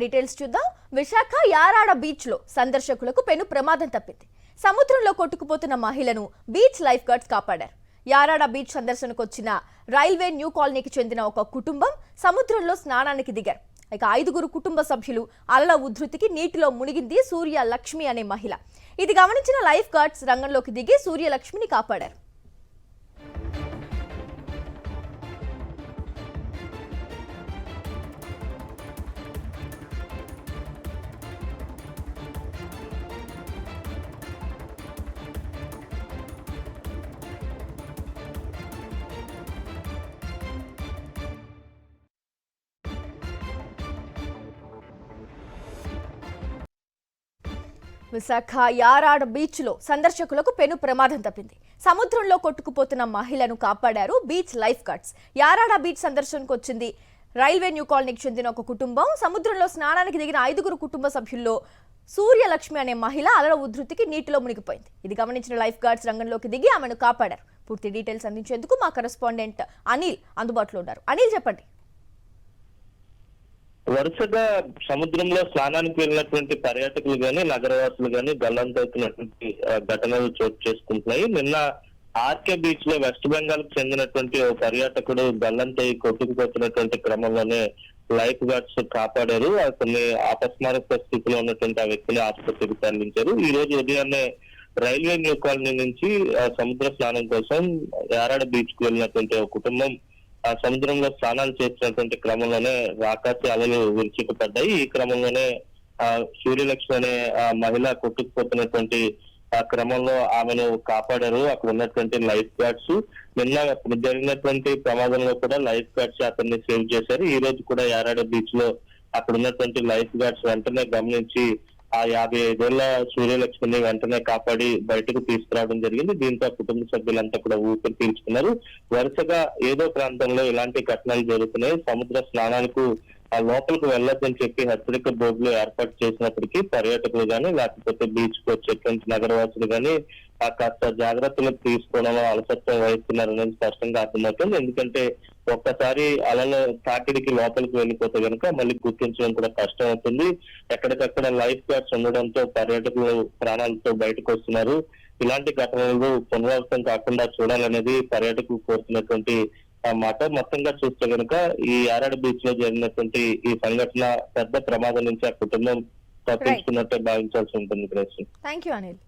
Details చూద్దాం. Visakha Yarada beach లో సందర్శకులకు పెను ప్రమాదం తప్పింది. సముద్రంలో కొట్టుకుపోతున్న మహిళను బీచ్ లైఫ్ గార్డ్స్ కాపాడారు. యారాడ బీచ్ సందర్శనకు వచ్చిన రైల్వే న్యూ కాలనీకి చెందిన ఒక కుటుంబం సముద్రంలో స్నానానికి దిగారు. ఇక 5గురు కుటుంబ సభ్యులు అలల ఉధృతికి నీటిలో మునిగింది సూర్యలక్ష్మి అనే మహిళ. ఇది గమనించిన లైఫ్ గార్డ్స్ రంగంలోకి దిగి సూర్యలక్ష్మిని కాపాడారు. విశాఖ యారాడ బీచ్ లో సందర్శకులకు పెను ప్రమాదం తప్పింది. సముద్రంలో కొట్టుకుపోతున్న మహిళను కాపాడారు beach lifeguards. Yarada beach సందర్శనకు వచ్చింది రైల్వే న్యూ కాలనీకి చెందిన ఒక కుటుంబం. సముద్రంలో స్నానానికి దిగిన 5గురు కుటుంబ సభ్యుల్లో సూర్యలక్ష్మి అనే మహిళ అలల ఉధృతికి నీటిలో మునిగిపోయింది. ఇది గమనించిన లైఫ్ గార్డ్స్ రంగంలోకి దిగి ఆమెను కాపాడారు. పూర్తి డీటెయిల్స్ అందించేందుకు మా కరెస్పాండెంట్ అనిల్ అందుబాటులో ఉన్నారు. అనిల్, చెప్పండి. వరుసగా సముద్రంలో స్నానానికి వెళ్ళినటువంటి పర్యాటకులు గాని నగరవాసులు గాని గల్లంతవుతున్నటువంటి ఘటనలు చోటు చేసుకుంటున్నాయి. నిన్న ఆర్కే బీచ్ లో వెస్ట్ బెంగాల్ కు చెందినటువంటి ఓ పర్యాటకుడు గల్లంతై కొట్టుకుపోతున్నటువంటి క్రమంలోనే లైఫ్ గార్డ్స్ కాపాడారు. అతన్ని అపస్మారక స్థితిలో ఉన్నటువంటి ఆ వ్యక్తిని ఆసుపత్రికి తరలించారు. ఈ రోజు ఉదయాన్నే రైల్వే న్యూ కాలనీ నుంచి సముద్ర స్నానం కోసం యారాడ బీచ్ కు వెళ్ళినటువంటి ఒక కుటుంబం ఆ సముద్రంలో స్నానాలు చేసినటువంటి క్రమంలోనే రాకాసి అలలు విరుచుకుపడ్డాయి. ఈ క్రమంలోనే సూర్యలక్ష్మి అనే మహిళ కొట్టుకుపోతున్నటువంటి ఆ క్రమంలో ఆమెను కాపాడారు అక్కడ ఉన్నటువంటి లైఫ్ గార్డ్స్. నిన్న జరిగినటువంటి ప్రమాదంలో కూడా లైఫ్ గార్డ్స్ అతన్ని సేవ్ చేశారు. ఈ రోజు కూడా యారాడ బీచ్ లో అక్కడ ఉన్నటువంటి లైఫ్ గార్డ్స్ వెంటనే గమనించి ఆ 55 ఏళ్ల సూర్యలక్ష్మిని వెంటనే కాపాడి బయటకు తీసుకురావడం జరిగింది. దీంతో కుటుంబ సభ్యులంతా కూడా ఊపిరి పీల్చుకున్నారు. వరుసగా ఏదో ప్రాంతంలో ఇలాంటి ఘటనలు జరుగుతున్నాయి. సముద్ర స్నానాలకు ఆ లోపలికి వెళ్ళొద్దని చెప్పి హెచ్చరిక బోర్డులు ఏర్పాటు చేసినప్పటికీ పర్యాటకులు గాని లేకపోతే బీచ్ కు వచ్చేటువంటి నగరవాసులు గాని కాస్త జాగ్రత్తలు తీసుకోవడంలో అలసత్వం వహిస్తున్నారనేది స్పష్టంగా అర్థమవుతుంది. ఎందుకంటే ఒక్కసారి అలలో తాకిడికి లోపలికి వెళ్ళిపోతే కనుక మళ్ళీ గుర్తించడం కూడా కష్టం అవుతుంది. ఎక్కడికక్కడ లైఫ్ గార్డ్స్ ఉండడంతో పర్యాటకులు ప్రాణాలతో బయటకు వస్తున్నారు. ఇలాంటి ఘటనలు పునరావృతం కాకుండా చూడాలనేది పర్యాటకులు కోరుతున్నటువంటి మాట. మొత్తంగా చూస్తే కనుక ఈ యారాడ బీచ్ లో జరిగినటువంటి ఈ సంఘటన పెద్ద ప్రమాదం నుంచి ఆ కుటుంబం తప్పించుకున్నట్టే భావించాల్సి ఉంటుంది. థాంక్యూ అనిల్.